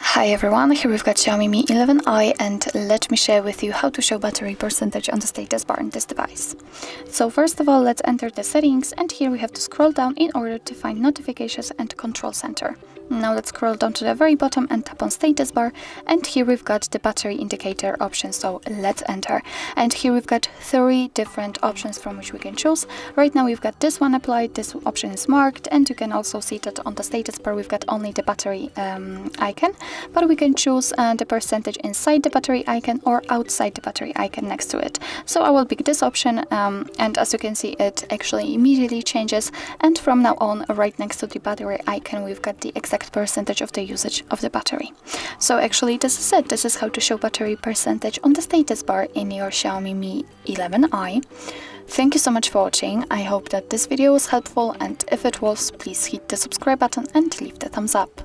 Hi everyone, here we've got Xiaomi Mi 11i and let me share with you how to show battery percentage on the status bar on this device. So first of all, let's enter the settings, and here we have to scroll down in order to find notifications and control center. Now let's scroll down to the very bottom and tap on status bar, and here we've got the battery indicator option, so let's enter. And here we've got 3 different options from which we can choose. Right now we've got this one applied, this option is marked, and you can also see that on the status bar we've got only the battery icon, but we can choose the percentage inside the battery icon or outside the battery icon next to it. So I will pick this option, and as you can see, it actually immediately changes, and from now on, right next to the battery icon, we've got the exact percentage of the usage of the battery. So actually this is it. This is how to show battery percentage on the status bar in your Xiaomi Mi 11i. Thank you so much for watching. I hope that this video was helpful, and if it was, please hit the subscribe button and leave the thumbs up.